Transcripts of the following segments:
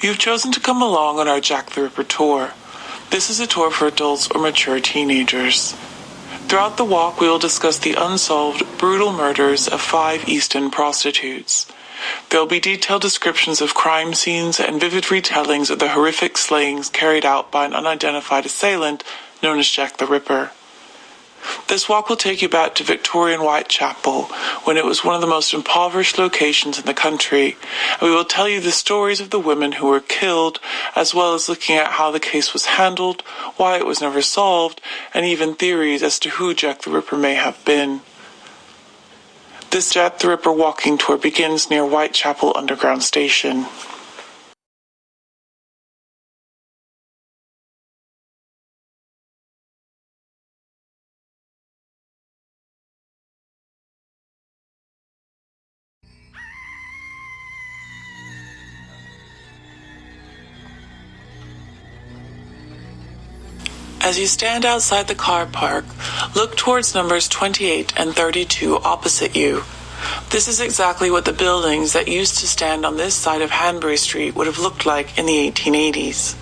You've chosen to come along on our Jack the Ripper tour. This is a tour for adults or mature teenagers. Throughout the walk, we will discuss the unsolved, brutal murders of 5 East End prostitutes. There will be detailed descriptions of crime scenes and vivid retellings of the horrific slayings carried out by an unidentified assailant known as Jack the Ripper. This walk will take you back to Victorian Whitechapel, when it was one of the most impoverished locations in the country, and we will tell you the stories of the women who were killed, as well as looking at how the case was handled, why it was never solved, and even theories as to who Jack the Ripper may have been. This Jack the Ripper walking tour begins near Whitechapel Underground Station. As you stand outside the car park, look towards numbers 28 and 32 opposite you. This is exactly what the buildings that used to stand on this side of Hanbury Street would have looked like in the 1880s.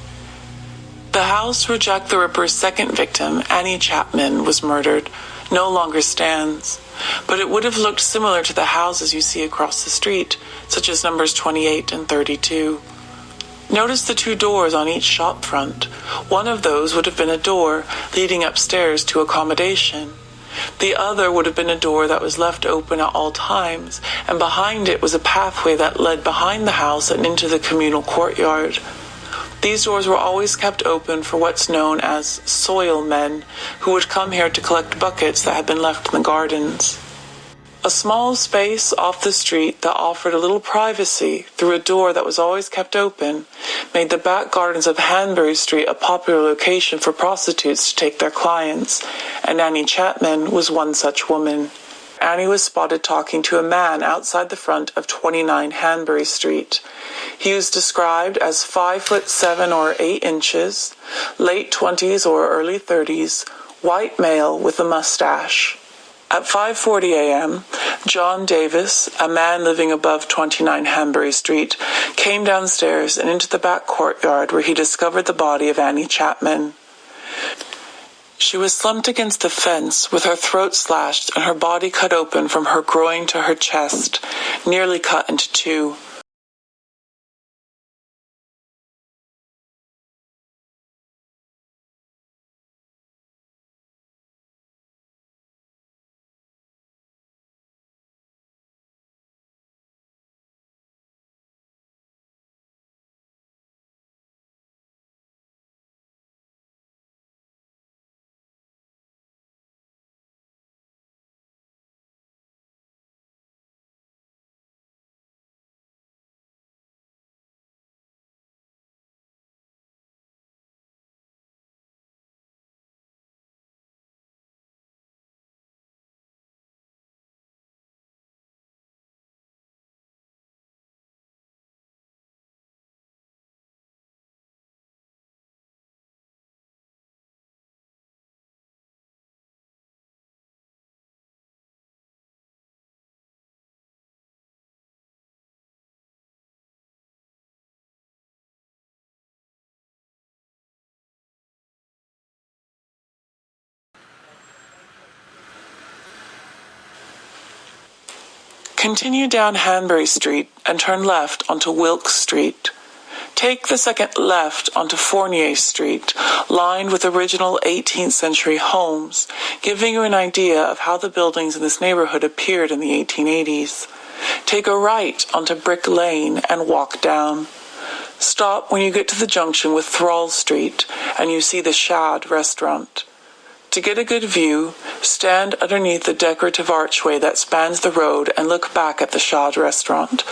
The house where Jack the Ripper's second victim, Annie Chapman, was murdered no longer stands, but it would have looked similar to the houses you see across the street, such as numbers 28 and 32. Notice the 2 doors on each shop front. One of those would have been a door leading upstairs to accommodation. The other would have been a door that was left open at all times, and behind it was a pathway that led behind the house and into the communal courtyard. These doors were always kept open for what's known as soil men, who would come here to collect buckets that had been left in the gardens. A small space off the street that offered a little privacy through a door that was always kept open made the back gardens of Hanbury Street a popular location for prostitutes to take their clients, and Annie Chapman was one such woman. Annie was spotted talking to a man outside the front of 29 Hanbury Street. He was described as 5'7" or 8 inches, late 20s or early 30s, white male with a mustache. At 5:40 a.m., John Davis, a man living above 29 Hanbury Street, came downstairs and into the back courtyard where he discovered the body of Annie Chapman. She was slumped against the fence with her throat slashed and her body cut open from her groin to her chest, nearly cut into 2. Continue down Hanbury Street and turn left onto Wilkes Street. Take the second left onto Fournier Street, lined with original 18th century homes, giving you an idea of how the buildings in this neighborhood appeared in the 1880s. Take a right onto Brick Lane and walk down. Stop when you get to the junction with Thrall Street and you see the Shad restaurant. To get a good view, stand underneath the decorative archway that spans the road and look back at the Shad restaurant.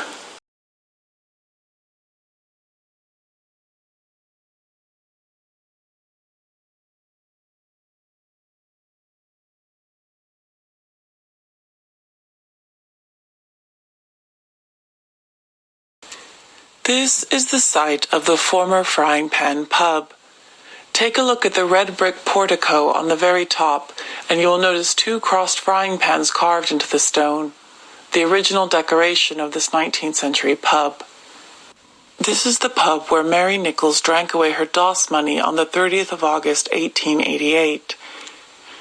This is the site of the former Frying Pan Pub. Take a look at the red brick portico on the very top, and you will notice 2 crossed frying pans carved into the stone, the original decoration of this 19th century pub. This is the pub where Mary Nichols drank away her DOS money on the 30th of August, 1888.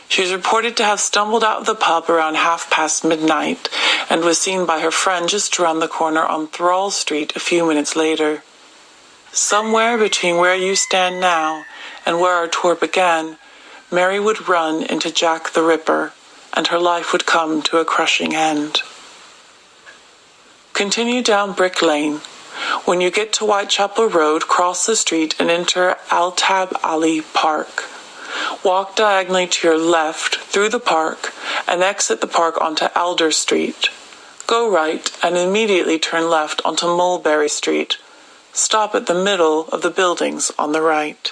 She is reported to have stumbled out of the pub around midnight and was seen by her friend just around the corner on Thrall Street a few minutes later. Somewhere between where you stand now and where our tour began, Mary would run into Jack the Ripper, and her life would come to a crushing end. Continue down Brick Lane. When you get to Whitechapel Road, cross the street and enter Altab Alley Park. Walk diagonally to your left through the park and exit the park onto Alder Street. Go right and immediately turn left onto Mulberry Street. Stop at the middle of the buildings on the right.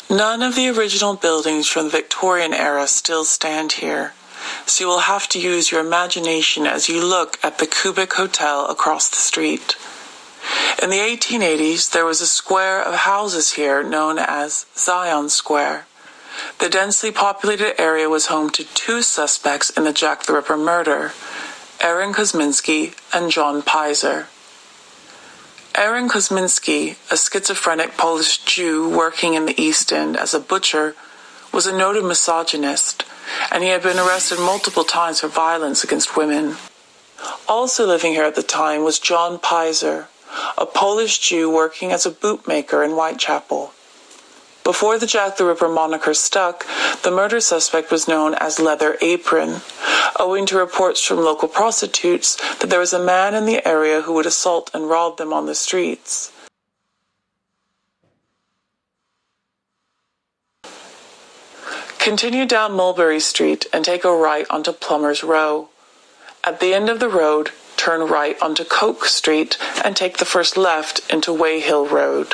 None of the original buildings from the Victorian era still stand here, so you will have to use your imagination as you look at the Cubic Hotel across the street. In the 1880s, there was a square of houses here known as Zion Square. The densely populated area was home to two suspects in the Jack the Ripper murder, Aaron Kosminski and John Pizer. Aaron Kosminski, a schizophrenic Polish Jew working in the East End as a butcher, was a noted misogynist, and he had been arrested multiple times for violence against women. Also living here at the time was John Pizer, a Polish Jew working as a bootmaker in Whitechapel. Before the Jack the Ripper moniker stuck, the murder suspect was known as Leather Apron, owing to reports from local prostitutes that there was a man in the area who would assault and rob them on the streets. Continue down Mulberry Street and take a right onto Plummer's Row. At the end of the road, turn right onto Coke Street and take the first left into Wayhill Road.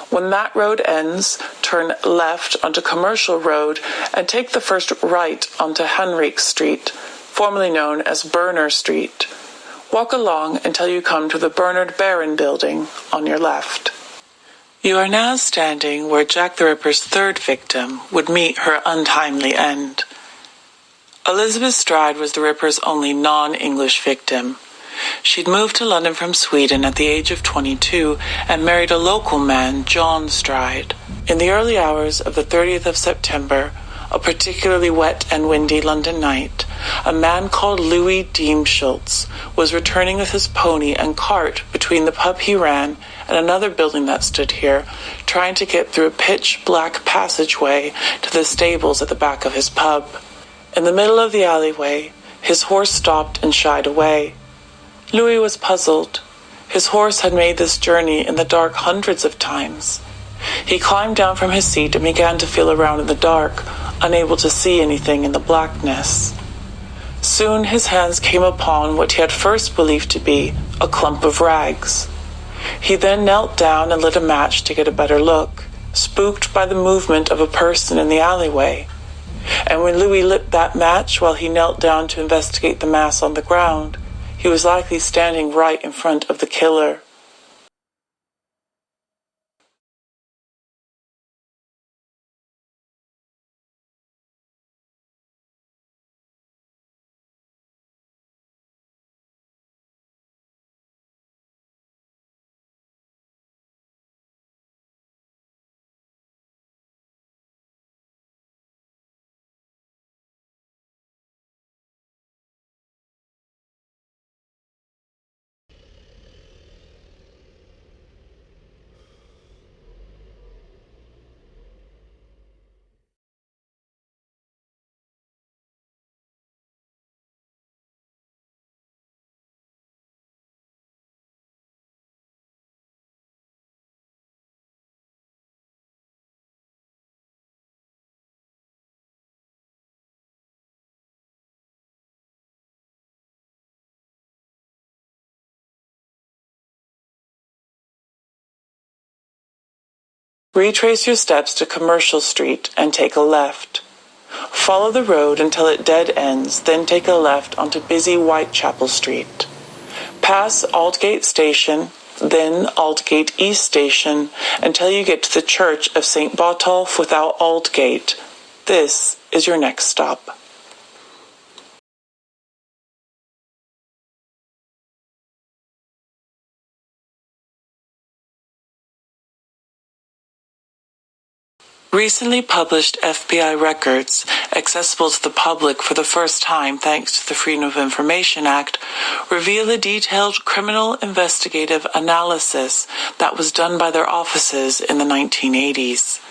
When that road ends, turn left onto Commercial Road and take the first right onto Henrique Street, formerly known as Burner Street. Walk along until you come to the Bernard Barron building on your left. You are now standing where Jack the Ripper's third victim would meet her untimely end. Elizabeth Stride was the Ripper's only non-English victim. She'd moved to London from Sweden at the age of 22 and married a local man, John Stride. In the early hours of the 30th of September, a particularly wet and windy London night, a man called Louis Deemschultz was returning with his pony and cart between the pub he ran and another building that stood here, trying to get through a pitch-black passageway to the stables at the back of his pub. In the middle of the alleyway, his horse stopped and shied away. Louis was puzzled. His horse had made this journey in the dark hundreds of times. He climbed down from his seat and began to feel around in the dark, unable to see anything in the blackness. Soon his hands came upon what he had first believed to be a clump of rags. He then knelt down and lit a match to get a better look, spooked by the movement of a person in the alleyway. And when Louis lit that match while he knelt down to investigate the mass on the ground, he was likely standing right in front of the killer. Retrace your steps to Commercial Street and take a left. Follow the road until it dead ends, then take a left onto busy Whitechapel Street. Pass Aldgate Station, then Aldgate East Station, until you get to the Church of St. Botolph without Aldgate. This is your next stop. Recently published FBI records, accessible to the public for the first time thanks to the Freedom of Information Act, reveal a detailed criminal investigative analysis that was done by their offices in the 1980s.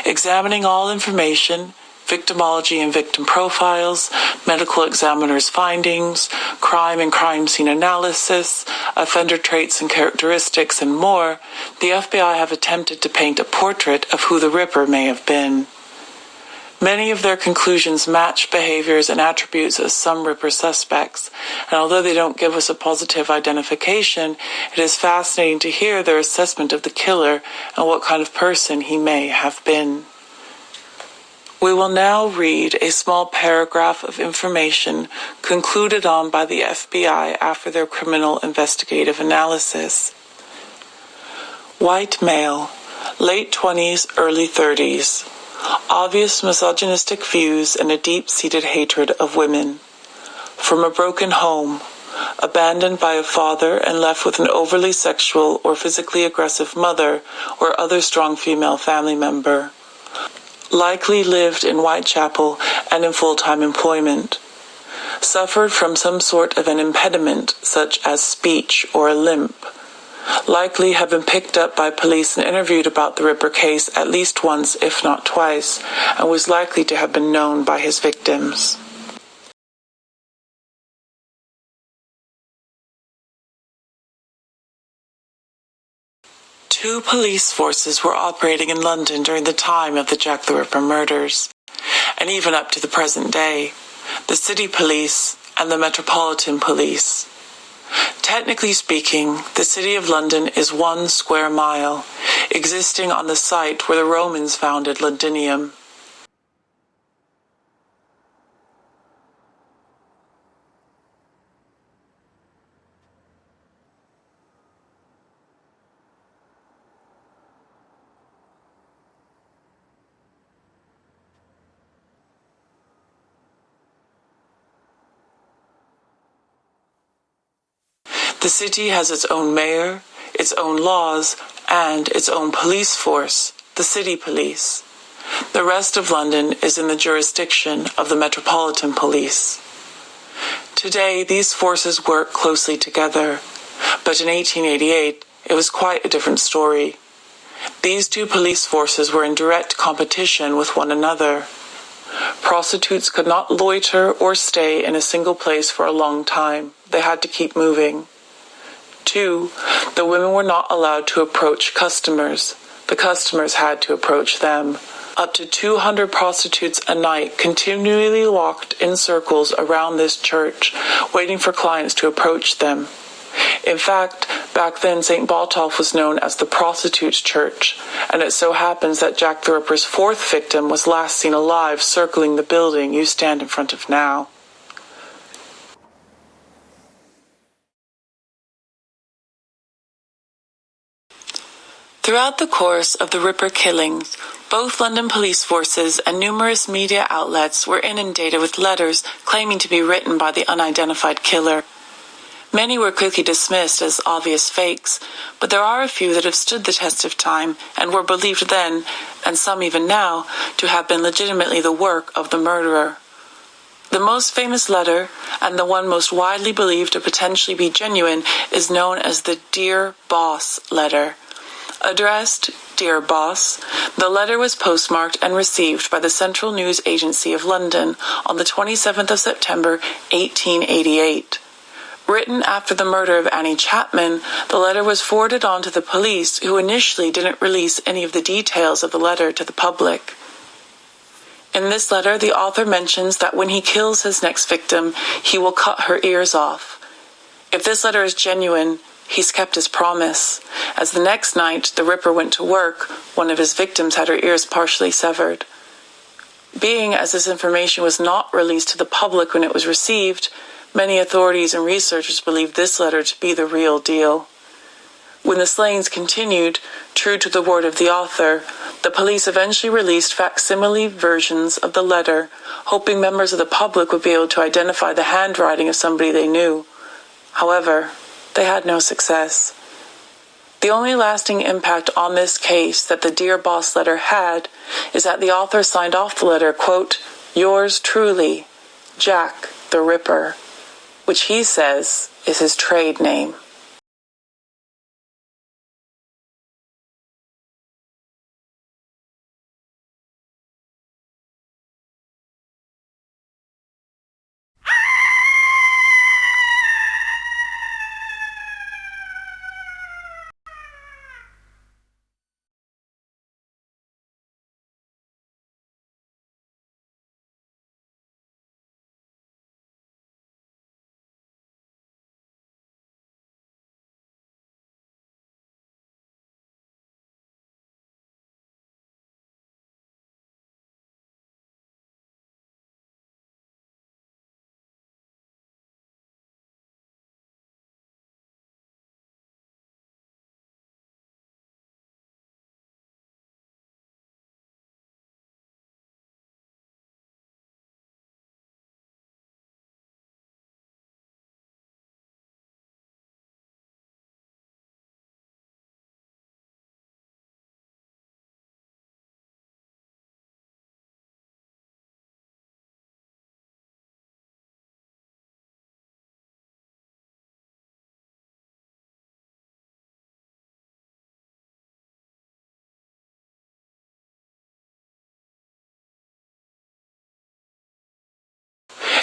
Examining all information, victimology and victim profiles, medical examiners' findings, crime and crime scene analysis, offender traits and characteristics, and more, the FBI have attempted to paint a portrait of who the Ripper may have been. Many of their conclusions match behaviors and attributes of some Ripper suspects, and although they don't give us a positive identification, it is fascinating to hear their assessment of the killer and what kind of person he may have been. We will now read a small paragraph of information concluded on by the FBI after their criminal investigative analysis. White male, late 20s, early 30s. Obvious misogynistic views and a deep-seated hatred of women. From a broken home, abandoned by a father and left with an overly sexual or physically aggressive mother or other strong female family member. Likely lived in Whitechapel and in full-time employment. Suffered from some sort of an impediment, such as speech or a limp. Likely have been picked up by police and interviewed about the Ripper case at least once, if not twice, and was likely to have been known by his victims. Two police forces were operating in London during the time of the Jack the Ripper murders, and even up to the present day, the City Police and the Metropolitan Police. Technically speaking, the City of London is 1 square mile, existing on the site where the Romans founded Londinium. The city has its own mayor, its own laws, and its own police force, the City Police. The rest of London is in the jurisdiction of the Metropolitan Police. Today, these forces work closely together, but in 1888, it was quite a different story. These two police forces were in direct competition with one another. Prostitutes could not loiter or stay in a single place for a long time. They had to keep moving. 2, the women were not allowed to approach customers. The customers had to approach them. Up to 200 prostitutes a night continually walked in circles around this church, waiting for clients to approach them. In fact, back then St. Botolph was known as the Prostitutes' Church, and it so happens that Jack the Ripper's 4th victim was last seen alive circling the building you stand in front of now. Throughout the course of the Ripper killings, both London police forces and numerous media outlets were inundated with letters claiming to be written by the unidentified killer. Many were quickly dismissed as obvious fakes, but there are a few that have stood the test of time and were believed then, and some even now, to have been legitimately the work of the murderer. The most famous letter, and the one most widely believed to potentially be genuine, is known as the Dear Boss letter. Addressed, Dear Boss, the letter was postmarked and received by the Central News Agency of London on the 27th of September, 1888. Written after the murder of Annie Chapman, the letter was forwarded on to the police, who initially didn't release any of the details of the letter to the public. In this letter, the author mentions that when he kills his next victim, he will cut her ears off. If this letter is genuine, he's kept his promise, as the next night the Ripper went to work, one of his victims had her ears partially severed. Being as this information was not released to the public when it was received, many authorities and researchers believed this letter to be the real deal. When the slayings continued, true to the word of the author, the police eventually released facsimile versions of the letter, hoping members of the public would be able to identify the handwriting of somebody they knew. However, they had no success. The only lasting impact on this case that the Dear Boss letter had is that the author signed off the letter, quote, "Yours truly, Jack the Ripper," which he says is his trade name.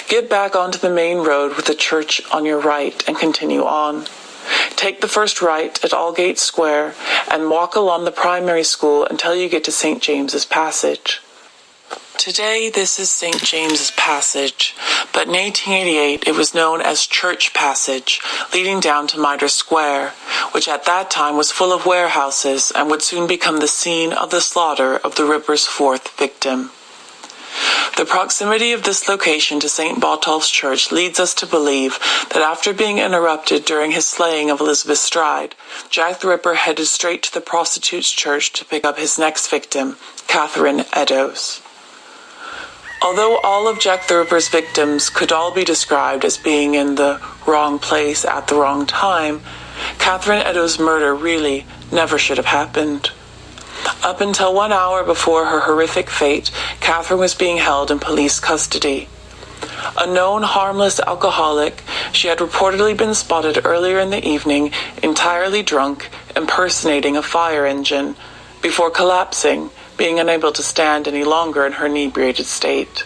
Get back onto the main road with the church on your right and continue on. Take the first right at Aldgate Square and walk along the primary school until you get to St. James's Passage. Today this is St. James's Passage, but in 1888 it was known as Church Passage, leading down to Mitre Square, which at that time was full of warehouses and would soon become the scene of the slaughter of the Ripper's fourth victim. The proximity of this location to St. Botolph's Church leads us to believe that after being interrupted during his slaying of Elizabeth Stride, Jack the Ripper headed straight to the prostitute's church to pick up his next victim, Catherine Eddowes. Although all of Jack the Ripper's victims could all be described as being in the wrong place at the wrong time, Catherine Eddowes' murder really never should have happened. Up until 1 hour before her horrific fate, Catherine was being held in police custody. A known harmless alcoholic, she had reportedly been spotted earlier in the evening entirely drunk, impersonating a fire engine, before collapsing, being unable to stand any longer in her inebriated state.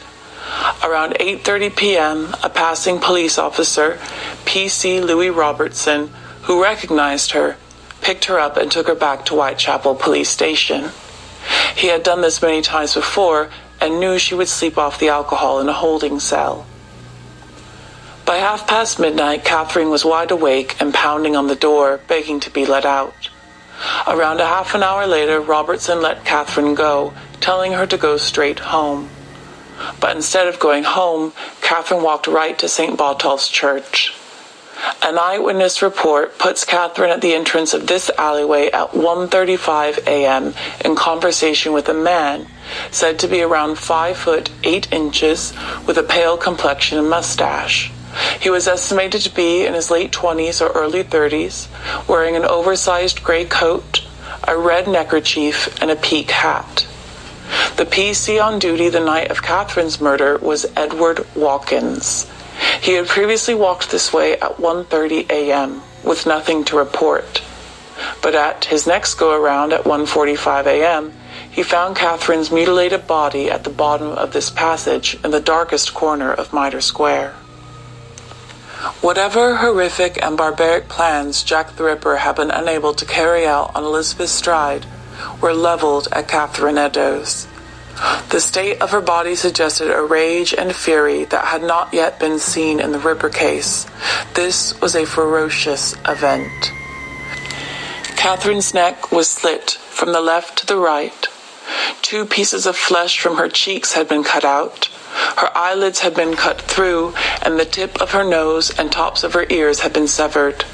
Around 8:30 p.m., a passing police officer, P.C. Louis Robertson, who recognized her, picked her up and took her back to Whitechapel Police Station. He had done this many times before and knew she would sleep off the alcohol in a holding cell. By midnight, Catherine was wide awake and pounding on the door, begging to be let out. Around a half an hour later, Robertson let Catherine go, telling her to go straight home. But instead of going home, Catherine walked right to St. Botolph's Church. An eyewitness report puts Catherine at the entrance of this alleyway at 1:35 a.m. in conversation with a man, said to be around 5 foot 8 inches, with a pale complexion and mustache. He was estimated to be in his late 20s or early 30s, wearing an oversized gray coat, a red neckerchief, and a peak hat. The PC on duty the night of Catherine's murder was Edward Watkins. He had previously walked this way at 1:30 a.m. with nothing to report. But at his next go-around at 1:45 a.m., he found Catherine's mutilated body at the bottom of this passage in the darkest corner of Mitre Square. Whatever horrific and barbaric plans Jack the Ripper had been unable to carry out on Elizabeth Stride were leveled at Catherine Eddowes. The state of her body suggested a rage and fury that had not yet been seen in the Ripper case. This was a ferocious event. Catherine's neck was slit from the left to the right. 2 pieces of flesh from her cheeks had been cut out. Her eyelids had been cut through, and the tip of her nose and tops of her ears had been severed.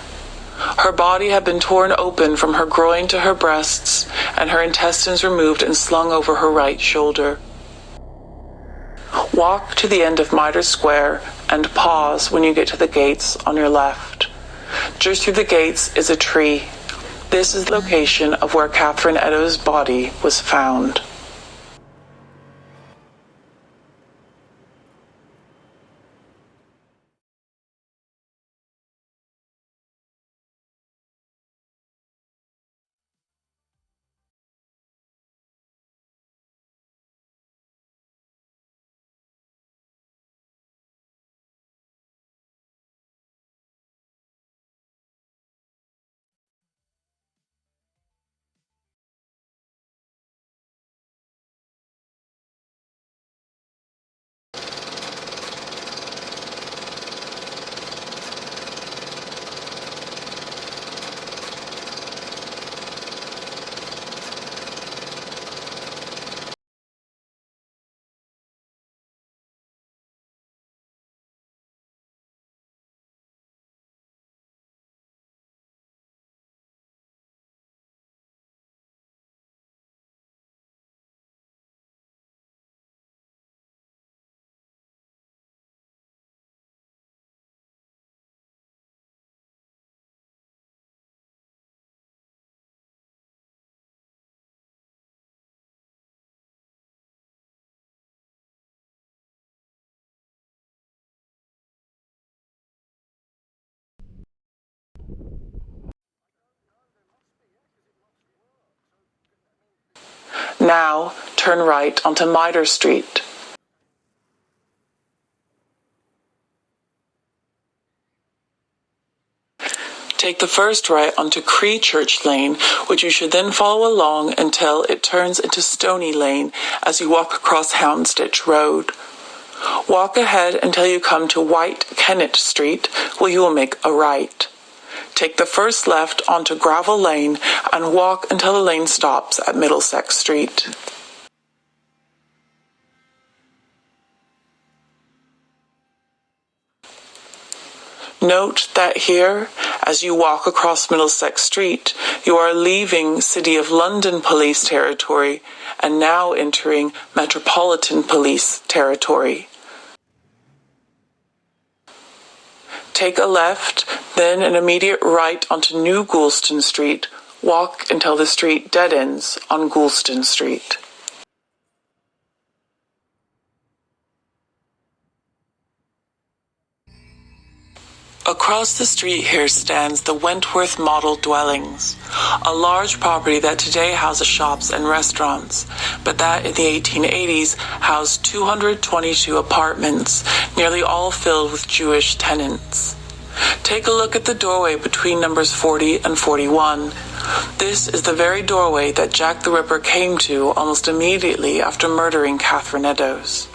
Her body had been torn open from her groin to her breasts, and her intestines removed and slung over her right shoulder. Walk to the end of Mitre Square and pause when you get to the gates on your left. Just through the gates is a tree. This is the location of where Catherine Eddowes' body was found. Now, turn right onto Mitre Street. Take the first right onto Cree Church Lane, which you should then follow along until it turns into Stony Lane as you walk across Houndsditch Road. Walk ahead until you come to White Kennet Street, where you will make a right. Take the first left onto Gravel Lane and walk until the lane stops at Middlesex Street. Note that here, as you walk across Middlesex Street, you are leaving City of London Police territory and now entering Metropolitan Police territory. Take a left, then an immediate right onto New Goulston Street. Walk until the street dead ends on Goulston Street. Across the street here stands the Wentworth Model Dwellings, a large property that today houses shops and restaurants, but that in the 1880s housed 222 apartments, nearly all filled with Jewish tenants. Take a look at the doorway between numbers 40 and 41. This is the very doorway that Jack the Ripper came to almost immediately after murdering Catherine Eddowes.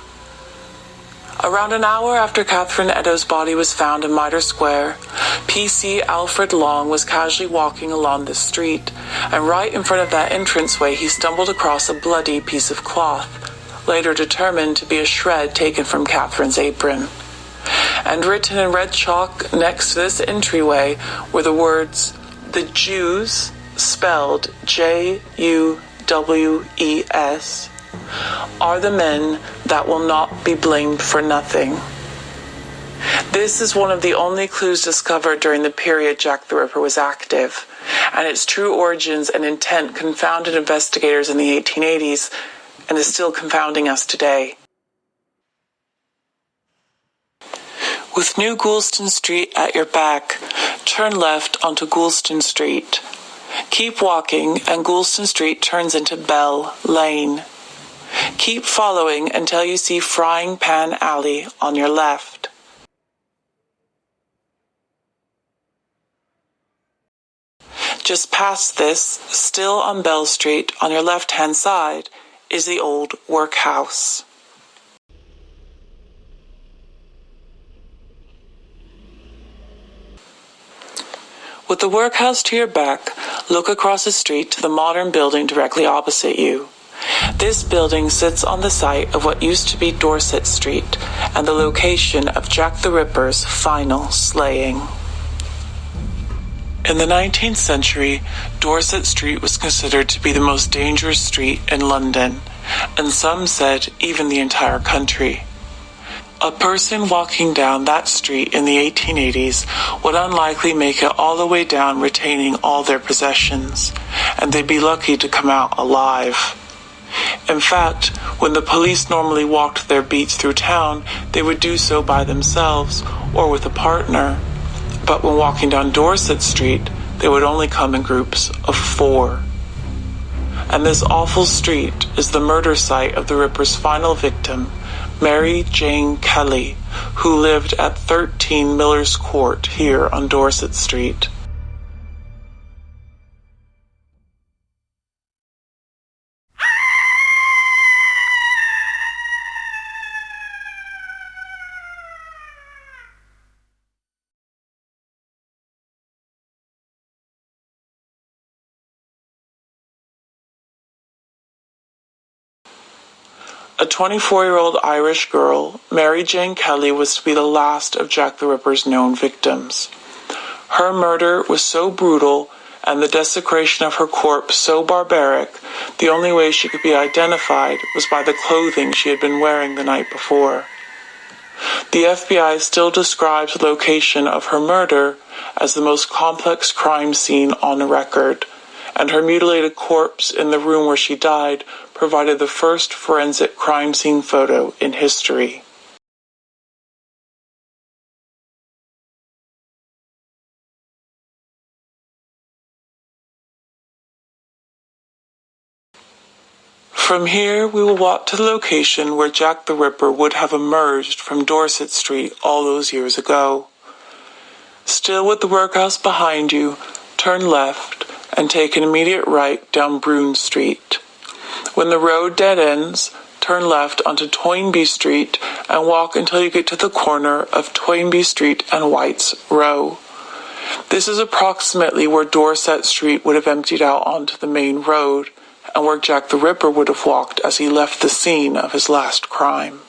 Around an hour after Catherine Eddowes' body was found in Mitre Square, PC Alfred Long was casually walking along this street, and right in front of that entranceway he stumbled across a bloody piece of cloth, later determined to be a shred taken from Catherine's apron. And written in red chalk next to this entryway were the words, "The Jews," spelled Juwes, "are the men that will not be blamed for nothing." This is one of the only clues discovered during the period Jack the Ripper was active, and its true origins and intent confounded investigators in the 1880s and is still confounding us today. With New Goulston Street at your back, turn left onto Goulston Street. Keep walking and Goulston Street turns into Bell Lane. Keep following until you see Frying Pan Alley on your left. Just past this, still on Bell Street, on your left-hand side, is the old workhouse. With the workhouse to your back, look across the street to the modern building directly opposite you. This building sits on the site of what used to be Dorset Street and the location of Jack the Ripper's final slaying. In the 19th century, Dorset Street was considered to be the most dangerous street in London, and some said even the entire country. A person walking down that street in the 1880s would unlikely make it all the way down retaining all their possessions, and they'd be lucky to come out alive. In fact, when the police normally walked their beats through town, they would do so by themselves or with a partner. But when walking down Dorset Street, they would only come in groups of 4. And this awful street is the murder site of the Ripper's final victim, Mary Jane Kelly, who lived at 13 Miller's Court here on Dorset Street. A 24-year-old Irish girl, Mary Jane Kelly, was to be the last of Jack the Ripper's known victims. Her murder was so brutal and the desecration of her corpse so barbaric, the only way she could be identified was by the clothing she had been wearing the night before. The FBI still describes the location of her murder as the most complex crime scene on record, and her mutilated corpse in the room where she died provided the first forensic crime scene photo in history. From here, we will walk to the location where Jack the Ripper would have emerged from Dorset Street all those years ago. Still with the workhouse behind you, turn left and take an immediate right down Brune Street. When the road dead ends, turn left onto Toynbee Street and walk until you get to the corner of Toynbee Street and White's Row. This is approximately where Dorset Street would have emptied out onto the main road, and where Jack the Ripper would have walked as he left the scene of his last crime.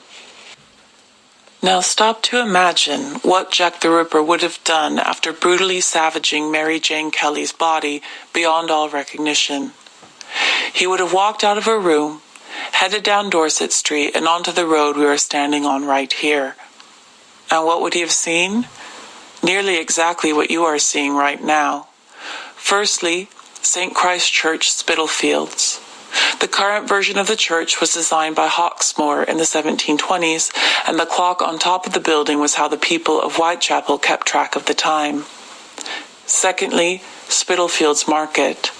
Now stop to imagine what Jack the Ripper would have done after brutally savaging Mary Jane Kelly's body beyond all recognition. He would have walked out of her room, headed down Dorset Street and onto the road we are standing on right here. And what would he have seen? Nearly exactly what you are seeing right now. Firstly, St. Christ Church, Spitalfields. The current version of the church was designed by Hawksmoor in the 1720s, and the clock on top of the building was how the people of Whitechapel kept track of the time. Secondly, Spitalfields Market.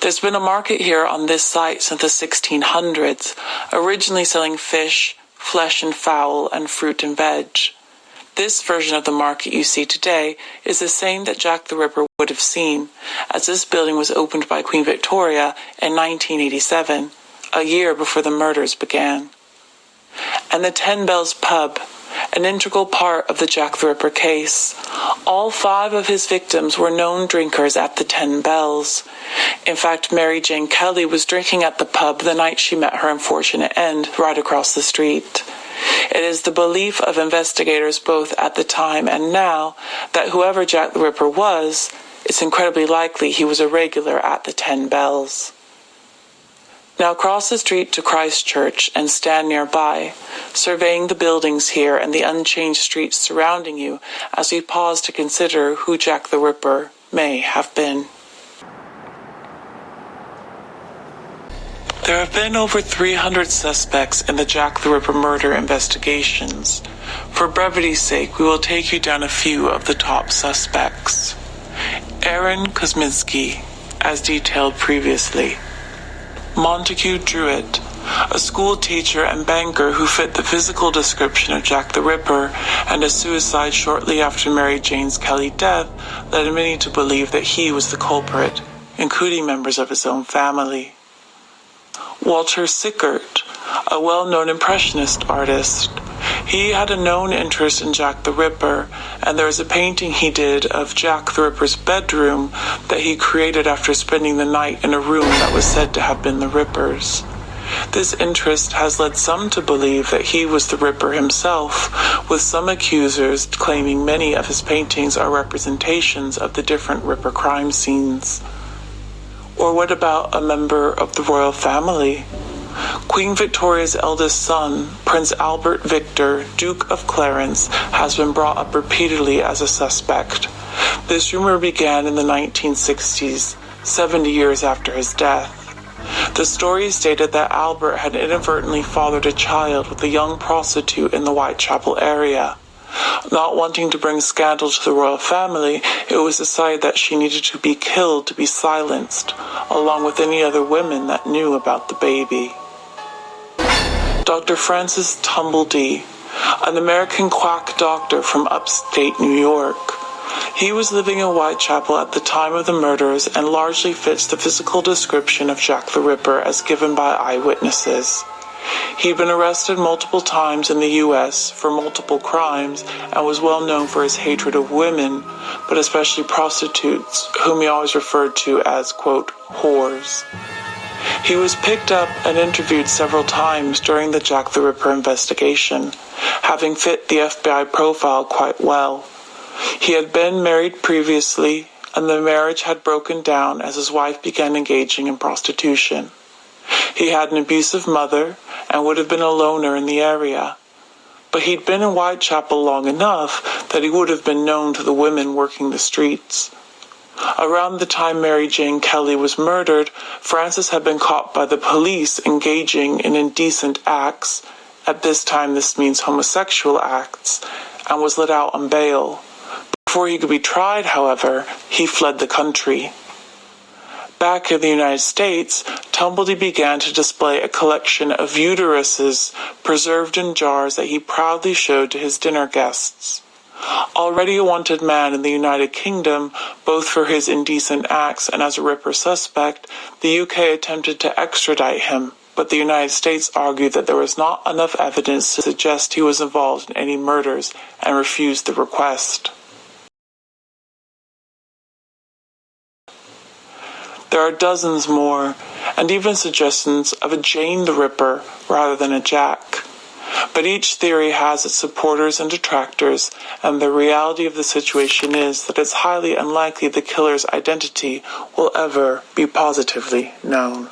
There's been a market here on this site since the 1600s, originally selling fish, flesh and fowl, and fruit and veg. This version of the market you see today is the same that Jack the Ripper would have seen, as this building was opened by Queen Victoria in 1987, a year before the murders began. And the 10 Bells pub, an integral part of the Jack the Ripper case. All 5 of his victims were known drinkers at the 10 Bells. In fact, Mary Jane Kelly was drinking at the pub the night she met her unfortunate end right across the street. It is the belief of investigators both at the time and now that whoever Jack the Ripper was, it's incredibly likely he was a regular at the 10 Bells. Now cross the street to Christ Church and stand nearby, surveying the buildings here and the unchanged streets surrounding you as we pause to consider who Jack the Ripper may have been. There have been over 300 suspects in the Jack the Ripper murder investigations. For brevity's sake, we will take you down a few of the top suspects. Aaron Kosminski, as detailed previously. Montague Druitt, a school teacher and banker who fit the physical description of Jack the Ripper, and a suicide shortly after Mary Jane Kelly's death led many to believe that he was the culprit, including members of his own family. Walter Sickert, a well-known impressionist artist. He had a known interest in Jack the Ripper, and there is a painting he did of Jack the Ripper's bedroom that he created after spending the night in a room that was said to have been the Ripper's. This interest has led some to believe that he was the Ripper himself, with some accusers claiming many of his paintings are representations of the different Ripper crime scenes. Or what about a member of the royal family? Queen Victoria's eldest son, Prince Albert Victor, Duke of Clarence, has been brought up repeatedly as a suspect. This rumor began in the 1960s, 70 years after his death. The story stated that Albert had inadvertently fathered a child with a young prostitute in the Whitechapel area. Not wanting to bring scandal to the royal family, it was decided that she needed to be killed to be silenced, along with any other women that knew about the baby. Dr. Francis Tumblety, an American quack doctor from upstate New York. He was living in Whitechapel at the time of the murders and largely fits the physical description of Jack the Ripper as given by eyewitnesses. He'd been arrested multiple times in the U.S. for multiple crimes and was well known for his hatred of women, but especially prostitutes, whom he always referred to as, quote, whores. He was picked up and interviewed several times during the Jack the Ripper investigation, having fit the FBI profile quite well. He had been married previously, and the marriage had broken down as his wife began engaging in prostitution. He had an abusive mother and would have been a loner in the area. But he'd been in Whitechapel long enough that he would have been known to the women working the streets. Around the time Mary Jane Kelly was murdered, Francis had been caught by the police engaging in indecent acts, at this time this means homosexual acts, and was let out on bail. Before he could be tried, however, he fled the country. Back in the United States, Tumblety began to display a collection of uteruses preserved in jars that he proudly showed to his dinner guests. Already a wanted man in the United Kingdom, both for his indecent acts and as a Ripper suspect, the UK attempted to extradite him, but the United States argued that there was not enough evidence to suggest he was involved in any murders and refused the request. There are dozens more, and even suggestions of a Jane the Ripper rather than a Jack. But each theory has its supporters and detractors, and the reality of the situation is that it's highly unlikely the killer's identity will ever be positively known.